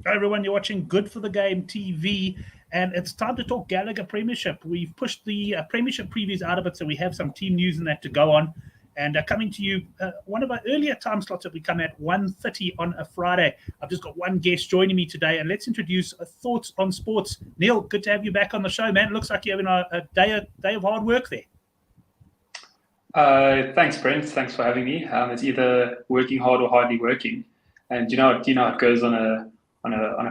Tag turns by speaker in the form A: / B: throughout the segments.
A: Hi everyone, you're watching Good for the Game TV, and it's time to talk Gallagher Premiership. We've pushed the Premiership previews out of it, so we have some team news and that to go on. And coming to you, one of our earlier time slots that we come at 1:30 on a Friday. I've just got one guest joining me today, and let's introduce Thoughts on Sports. Neil, good to have you back on the show, man. It looks like you're having a day of hard work there.
B: Thanks, Brent. Thanks for having me. It's either working hard or hardly working, and you know how it goes on a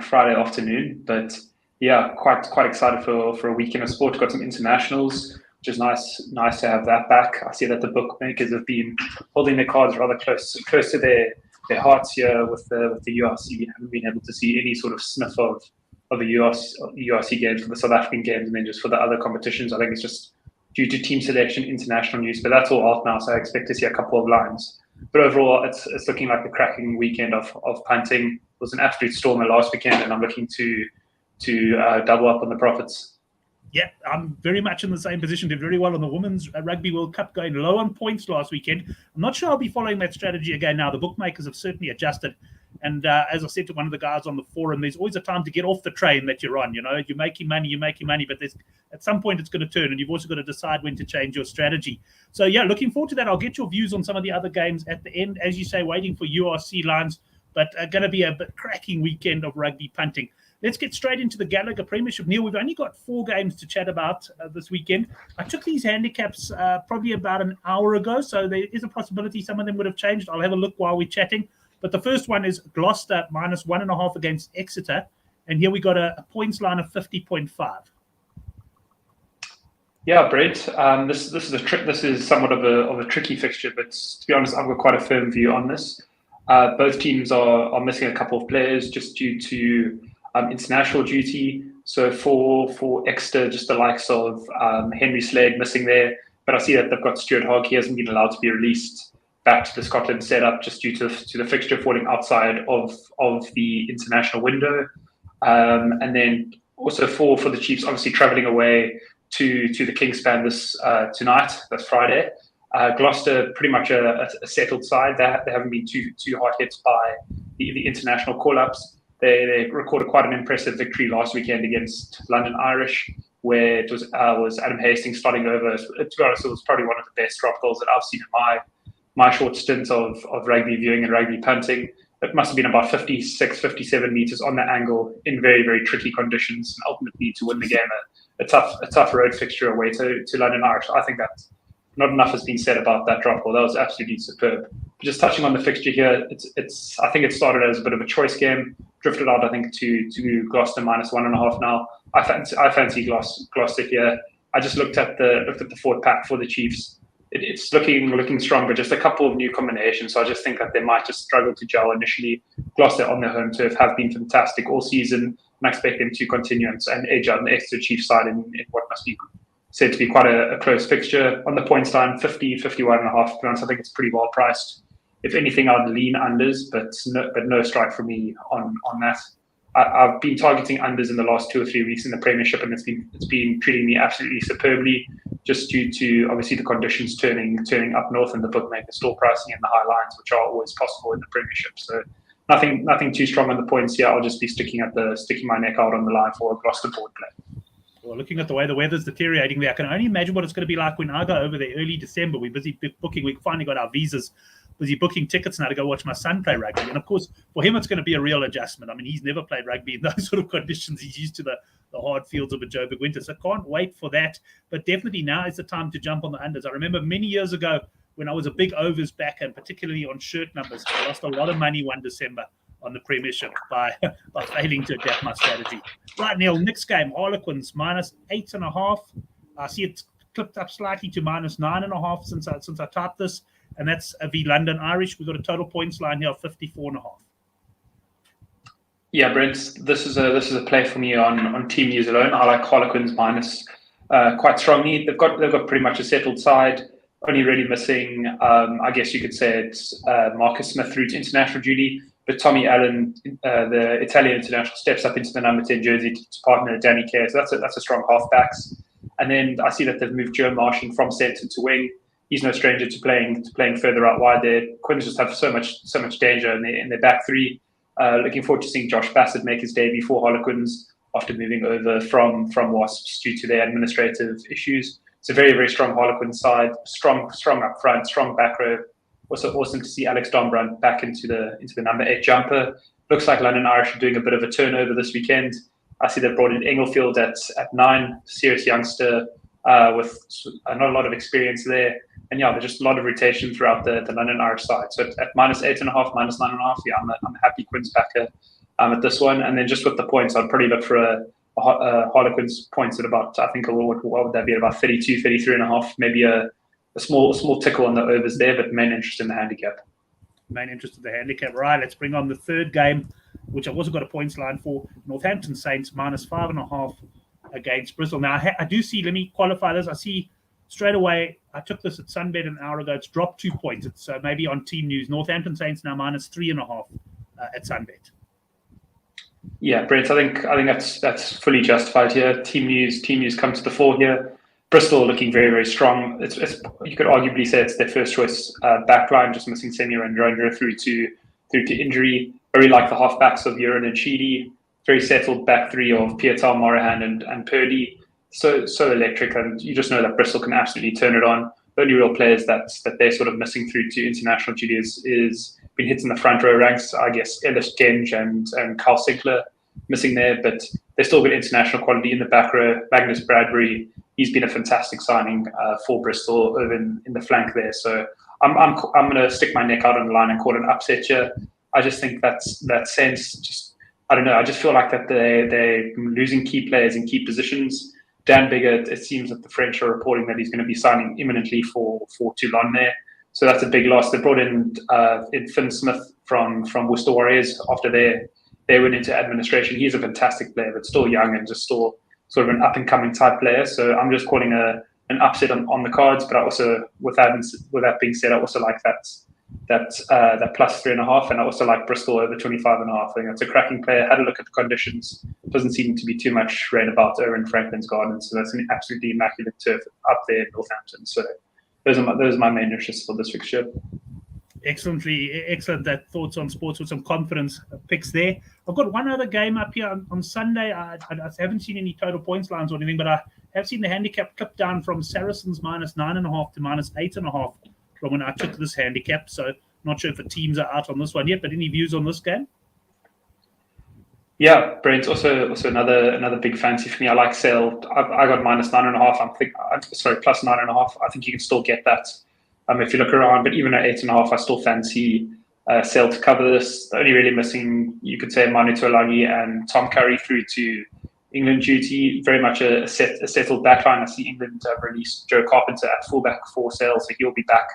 B: Friday afternoon. But yeah, quite excited for a weekend of sport. Got some internationals, which is nice to have that back. I see that the bookmakers have been holding their cards rather close to their hearts here with the URC. We haven't been able to see any sort of sniff of the URC games for the South African games, and then just for the other competitions. I think it's just due to team selection, international news, but that's all out now, so I expect to see a couple of lines. But overall, it's looking like a cracking weekend of punting. It was an absolute stormer last weekend, and I'm looking to double up on the profits.
A: Yeah, I'm very much in the same position. Did very well on the Women's Rugby World Cup, going low on points last weekend. I'm not sure I'll be following that strategy again now. The bookmakers have certainly adjusted. And as I said to one of the guys on the forum, there's always a time to get off the train that you're on. You know, you're making money, but at some point it's going to turn, and you've also got to decide when to change your strategy. So, yeah, looking forward to that. I'll get your views on some of the other games at the end, as you say, waiting for URC lines, but going to be a cracking weekend of rugby punting. Let's get straight into the Gallagher Premiership. Neil, we've only got 4 games to chat about this weekend. I took these handicaps probably about an hour ago, so there is a possibility some of them would have changed. I'll have a look while we're chatting. But the first one is Gloucester minus 1.5 against Exeter. And here we got a points line of 50.5.
B: Yeah, Brent. This is a trick. This is somewhat of a tricky fixture, but to be honest, I've got quite a firm view on this. Both teams are missing a couple of players just due to international duty. So for Exeter, just the likes of Henry Slade missing there. But I see that they've got Stuart Hogg. He hasn't been allowed to be released back to the Scotland setup just due to the fixture falling outside of the international window. And then also for the Chiefs, obviously travelling away to the Kingspan this tonight, that's Friday. Gloucester, pretty much a settled side. They haven't been too hard hit by the international call-ups. They recorded quite an impressive victory last weekend against London Irish, where it was Adam Hastings starting over. To be honest, it was probably one of the best drop goals that I've seen in my short stint of rugby viewing and rugby punting. It must have been about 56, 57 meters on the angle in very, very tricky conditions, and ultimately to win the game, a tough road fixture away to London Irish. I think that not enough has been said about that drop goal. That was absolutely superb. Just touching on the fixture here, I think it started as a bit of a choice game, drifted out I think to Gloucester minus 1.5 now. I fancy Gloucester here. I just looked at the forward pack for the Chiefs. It's looking strong, but just a couple of new combinations. So I just think that they might just struggle to gel initially. Gloucester on their home turf have been fantastic all season, and I expect them to continue and edge out on the Exeter Chiefs side in what must be said to be quite a close fixture. On the points line, 50, 51.5. To be honest, I think it's pretty well priced. If anything, I'd lean unders, but no strike for me on that. I've been targeting unders in the last 2 or 3 weeks in the Premiership, and it's been treating me absolutely superbly, just due to obviously the conditions turning up north and the bookmakers still pricing in the high lines, which are always possible in the Premiership. So nothing too strong on the points here. I'll just be sticking my neck out on the line for a Gloucester board play.
A: Well, looking at the way the weather's deteriorating there, I can only imagine what it's going to be like when I go over there early December. We're busy booking. We finally got our visas. Busy booking tickets now to go watch my son play rugby. And, of course, for him, it's going to be a real adjustment. I mean, he's never played rugby in those sort of conditions. He's used to the hard fields of a Joburg winter. So can't wait for that. But definitely now is the time to jump on the unders. I remember many years ago when I was a big overs backer, and particularly on shirt numbers, I lost a lot of money one December on the Premiership by failing to adapt my strategy. Right, Neil, next game, Harlequins minus 8.5. I see it's clipped up slightly to minus 9.5 since I typed this, and that's v London Irish. We've got a total points line here of 54.5.
B: Yeah, Brent, this is a play for me on team news alone. I like Harlequins minus quite strongly. They've got pretty much a settled side. Only really missing, I guess you could say it's Marcus Smith through to international duty. But Tommy Allen, the Italian international, steps up into the number 10 jersey to partner Danny Kerr. So that's a strong halfbacks. And then I see that they've moved Joe Marshing from centre to wing. He's no stranger to playing further out wide there. Quins just have so much danger in their back three. Looking forward to seeing Josh Bassett make his debut for Harlequins after moving over from Wasps due to their administrative issues. It's a very, very strong Harlequin side, strong up front, strong back row. Also awesome to see Alex Dombrandt back into the number 8 jumper. Looks like London Irish are doing a bit of a turnover this weekend. I see they've brought in Englefield at 9, serious youngster with not a lot of experience there. And yeah, there's just a lot of rotation throughout the London Irish side. So at -8.5, -9.5, yeah, I'm a happy Quins backer at this one. And then just with the points, I'd probably look for a Harlequins points at about, I think, what would that be, about 32, 33.5, maybe a small tickle on the overs there, but main interest in the handicap.
A: Main interest in the handicap. Right, let's bring on the third game, which I've also got a points line for. Northampton Saints -5.5 against Bristol. Now, I do see, let me qualify this. I see straight away, I took this at Sunbet an hour ago. It's dropped 2 points. It's maybe on Team News. Northampton Saints now -3.5 at Sunbet.
B: Yeah, Brent, I think that's fully justified here. Team News come to the fore here. Bristol looking very, very strong. It's you could arguably say it's their first choice backline, just missing Senior and Rondra through to injury. I really like the halfbacks of Urin and Sheedy. Very settled back three of Pietal, Morahan, and Purdy. So electric, and you just know that Bristol can absolutely turn it on. The only real players that they're sort of missing through to international duty is been hit in the front row ranks. I guess Ellis Genge and Carl Sinclair missing there, but they're still got international quality in the back row. Magnus Bradbury, he's been a fantastic signing for Bristol over in the flank there. So I'm going to stick my neck out on the line and call it an upset here. I just think that sense, just I don't know. I just feel like that they're losing key players in key positions. Dan Biggar, it seems that the French are reporting that he's going to be signing imminently for Toulon there. So that's a big loss. They brought in Finn Smith from Worcester Warriors after they went into administration. He's a fantastic player, but still young and just still sort of an up-and-coming type player. So I'm just calling an upset on the cards. But I also, with that being said, I also like that +3.5, and I also like Bristol over 25.5. I think that's a cracking player. Had a look at the conditions. Doesn't seem to be too much rain about over in Franklin's Garden, so that's an absolutely immaculate turf up there in Northampton. So those are my main interests for this fixture.
A: Excellent. That thoughts on sports with some confidence picks there. I've got one other game up here on Sunday. I haven't seen any total points lines or anything, but I have seen the handicap clip down from Saracens -9.5 to -8.5 from when I took this handicap. So not sure if the teams are out on this one yet, but any views on this game?
B: Yeah, Brent, also another big fancy for me. I like Sale. I got -9.5. Plus 9.5. I think you can still get that if you look around. But even at 8.5, I still fancy Sale to cover this. The only really missing, you could say, Manu Tuolagi and Tom Curry through to England duty. Very much a settled backline. I see England have released Joe Carpenter at fullback for Sale, so he'll be back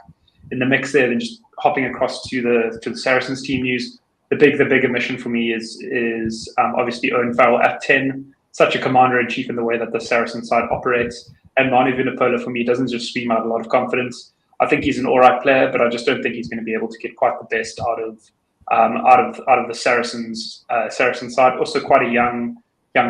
B: in the mix there. Then just hopping across to the Saracens team news. The big omission for me is obviously Owen Farrell at 10. Such a commander-in-chief in the way that the Saracen side operates. And Manu Vunipola, for me, doesn't just scream out a lot of confidence. I think he's an all right player, but I just don't think he's going to be able to get quite the best out of the Saracens side. Also, quite a young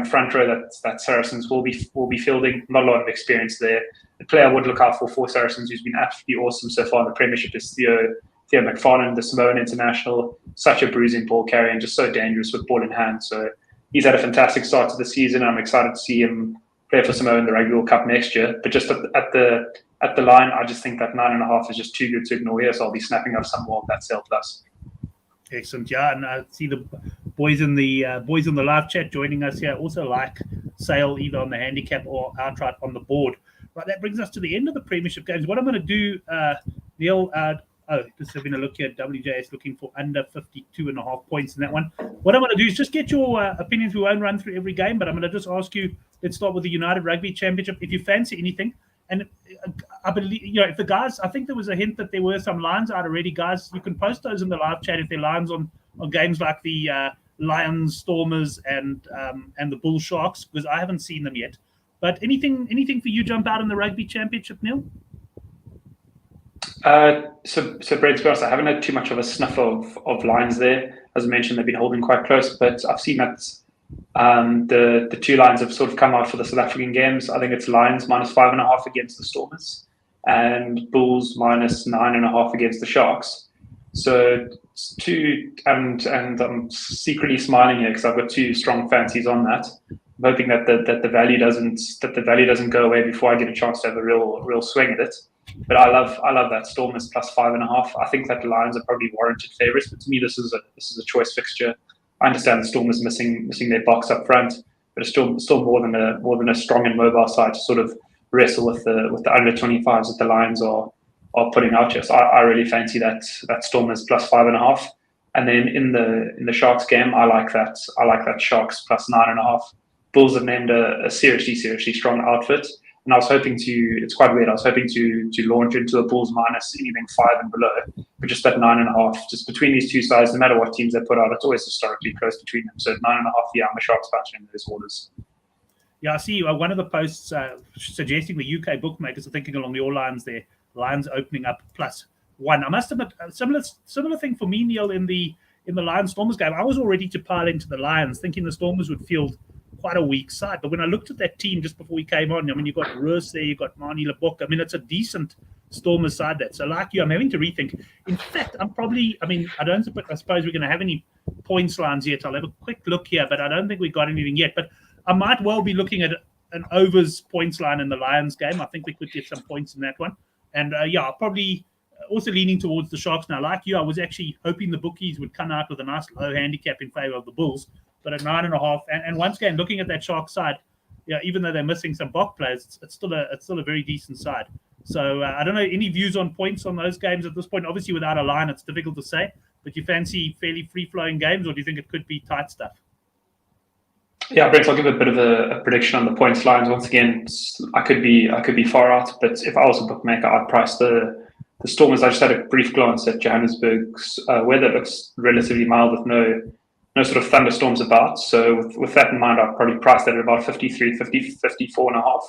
B: front row that Saracens will be fielding. Not a lot of experience there. The player I would look out for Saracens, who's been absolutely awesome so far in the Premiership, is Theo McFarlane, the Samoan international. Such a bruising ball carrier and just so dangerous with ball in hand. So he's had a fantastic start to the season. I'm excited to see him play for Samoa in the Rugby World Cup next year. But just at the line, I just think that 9.5 is just too good to ignore here. So I'll be snapping up some more of that Sale plus.
A: Excellent, yeah, and I see the boys in the live chat joining us here. Also like Sale either on the handicap or outright on the board. Right, that brings us to the end of the Premiership games. What I'm going to do, Neil. Just having a look here. WJS looking for under 52.5 points in that one. What I'm going to do is just get your opinions. We won't run through every game, but I'm going to just ask you. Let's start with the United Rugby Championship. If you fancy anything, and I believe if the guys, I think there was a hint that there were some lines out already. Guys, you can post those in the live chat if there are lines on games like the Lions, Stormers, and the Bull Sharks, because I haven't seen them yet. But anything for you jump out in the Rugby Championship, Neil?
B: So Brad, to be honest, I haven't had too much of a sniff of lines there. As I mentioned, they've been holding quite close, but I've seen that the two lines have sort of come out for the South African games. I think it's Lions -5.5 against the Stormers and Bulls -9.5 against the Sharks. So it's two, and I'm secretly smiling here because I've got two strong fancies on that. I'm hoping that the value doesn't go away before I get a chance to have a real swing at it. But I love that Stormers plus 5.5. I think that the Lions are probably warranted favourites, but to me this is a choice fixture. I understand the Stormers missing their box up front, but it's still more than a strong and mobile side to sort of wrestle with the under 25s that the Lions are putting out here. So I really fancy that Stormers plus 5.5. And then in the Sharks game, I like that Sharks plus 9.5. Bulls have named a seriously strong outfit. And I was hoping it's quite weird. I was hoping to launch into a Bulls minus anything 5 and below, but just that 9.5, just between these two sides, no matter what teams they put out, it's always historically close between them. So 9.5, yeah, I'm a Sharks batch in those orders.
A: Yeah, I see one of the posts suggesting the UK bookmakers are thinking along your lines there. Lions opening up +1. I must admit, a similar thing for me, Neil, in the Lions Stormers game. I was all ready to pile into the Lions, thinking the Stormers would field quite a weak side. But when I looked at that team just before we came on, I mean, you've got Roos there, you've got Marnie Leboeck. I mean, it's a decent Stormers side that. So like you, I'm having to rethink. In fact, I suppose we're going to have any points lines yet. I'll have a quick look here, but I don't think we've got anything yet. But I might well be looking at an overs points line in the Lions game. I think we could get some points in that one. And I'll probably also leaning towards the Sharks now. Like you, I was actually hoping the bookies would come out with a nice low handicap in favour of the Bulls. But at 9.5, and once again, looking at that Sharks side, even though they're missing some Bok players, it's still a very decent side. So I don't know, any views on points on those games at this point? Obviously, without a line, it's difficult to say. But you fancy fairly free-flowing games, or do you think it could be tight stuff?
B: Yeah, Brent, I'll give a bit of a prediction on the points lines. Once again, I could be far out, but if I was a bookmaker, I'd price the Stormers. I just had a brief glance at Johannesburg's weather. It looks relatively mild with no sort of thunderstorms about. So with that in mind, I'd probably price that at about 53, 54.5.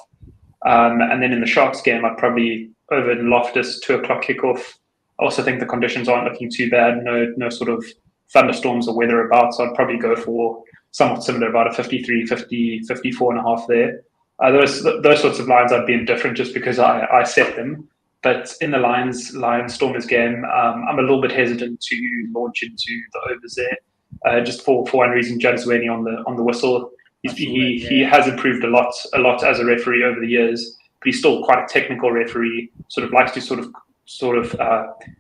B: And then in the Sharks game, I'd probably over in Loftus 2:00 kickoff. I also think the conditions aren't looking too bad. No sort of thunderstorms or weather about. So I'd probably go for somewhat similar, about a 53, 54.5 there. Those sorts of lines I'd be indifferent just because I set them. But in the Lions Stormers game, I'm a little bit hesitant to launch into the overs there, just for one reason. Judd Zwini on the whistle. He has improved a lot as a referee over the years, but he's still quite a technical referee. Sort of likes to sort of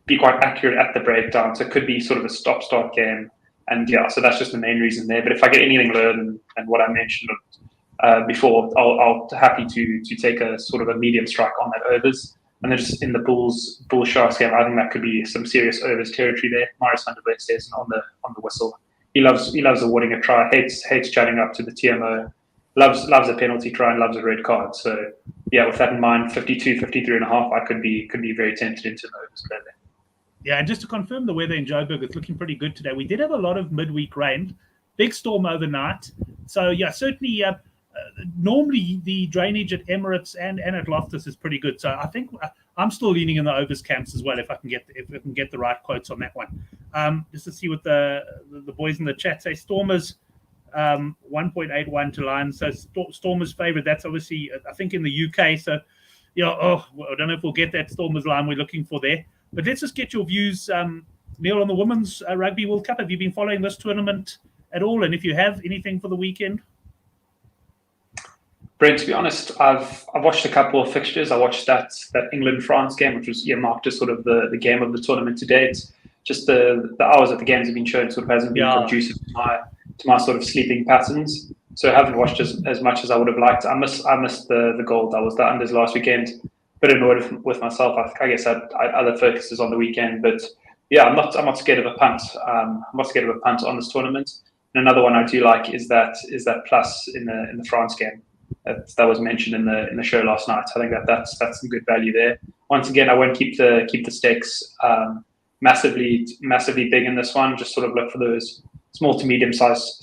B: be quite accurate at the breakdown. So it could be sort of a stop-start game. And so that's just the main reason there. But if I get anything lower than what I mentioned before, I'll happy to take a sort of a medium strike on that overs. And then just in the Bulls Sharks game, I think that could be some serious overs territory there. Marius van der West says on the whistle. He loves awarding a try. Hates chatting up to the TMO. Loves a penalty try and loves a red card. So with that in mind, 52, 53.5, I could be very tempted into the overs there.
A: Yeah, and just to confirm the weather in Joburg, it's looking pretty good today. We did have a lot of midweek rain, big storm overnight. So, certainly, normally the drainage at Emirates and at Loftus is pretty good. So I think I'm still leaning in the overs camps as well if I can get the right quotes on that one. Just to see what the boys in the chat say. Stormers 1.81 to Lions. So Stormers favourite. That's obviously, I think, in the UK. So, I don't know if we'll get that Stormers line we're looking for there. But let's just get your views, Neil, on the Women's Rugby World Cup. Have you been following this tournament at all? And if you have, anything for the weekend?
B: Brent, to be honest, I've watched a couple of fixtures. I watched that England-France game, which was marked as sort of the game of the tournament to date. Just the hours that the games have been shown sort of hasn't been conducive to my sort of sleeping patterns. So I haven't watched as much as I would have liked. I missed the goal. That was the unders last weekend. Bit annoyed with myself. I guess I had other focuses on the weekend, but I'm not scared of a punt. I'm not scared of a punt on this tournament. And another one I do like is that plus in the France game that was mentioned in the show last night. I think that's some good value there. Once again, I won't keep the stakes massively big in this one. Just sort of look for those small to medium size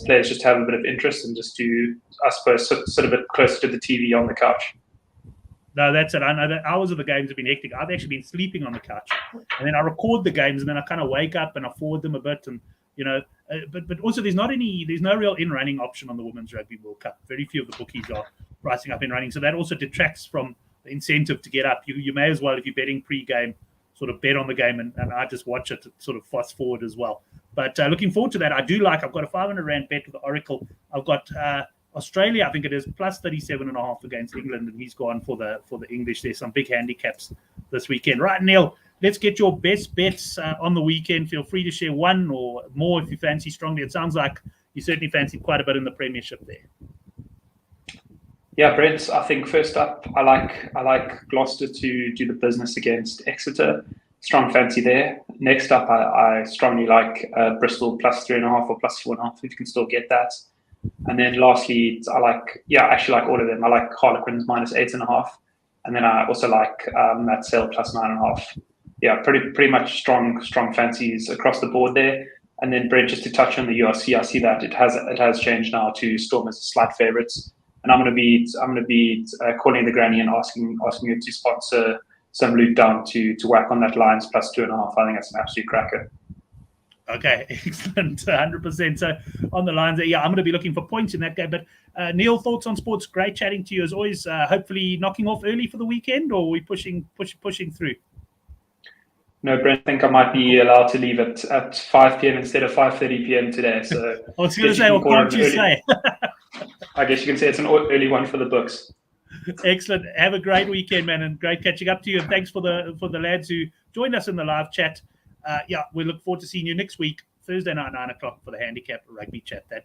B: players, just to have a bit of interest and just to, I suppose, sit a bit closer to the TV on the couch.
A: No, that's it. I know that hours of the games have been hectic. I've actually been sleeping on the couch, and then I record the games, and then I kind of wake up and I forward them a bit, and but also there's no real in-running option on the Women's Rugby World Cup. Very few of the bookies are pricing up in running, so that also detracts from the incentive to get up. You may as well, if you're betting pre-game, sort of bet on the game, and I just watch it sort of fast forward as well. But looking forward to that. I've got a 500 Rand bet with the Oracle. I've got Australia, I think it is, plus 37.5 against England, and he's gone for the English. There's some big handicaps this weekend. Right, Neil, let's get your best bets on the weekend. Feel free to share one or more if you fancy strongly. It sounds like you certainly fancied quite a bit in the Premiership there.
B: Yeah, Brent, I think first up, I like Gloucester to do the business against Exeter. Strong fancy there. Next up, I strongly like Bristol plus 3.5 or plus 4.5 if you can still get that. And then lastly, I actually like all of them. I like Harlequins minus 8.5. And then I also like that Sale plus 9.5. Yeah, pretty much strong fancies across the board there. And then Brent, just to touch on the URC, I see that it has changed now to Storm as a slight favourites. And I'm going to be calling the granny and asking you to sponsor some loot down to whack on that Lions plus 2.5. I think that's an absolute cracker.
A: Okay, excellent, 100%. So on the lines, I'm going to be looking for points in that game. But Neil, thoughts on sports? Great chatting to you as always. Hopefully knocking off early for the weekend, or are we pushing through?
B: No, Brent, I think I might be allowed to leave at 5 p.m. instead of 5:30 p.m. today. So
A: I was going to say, what can't you say?
B: I guess you can say it's an early one for the books.
A: Excellent. Have a great weekend, man, and great catching up to you. And thanks for the lads who joined us in the live chat. We look forward to seeing you next week, Thursday night, 9 o'clock for the handicap rugby chat. That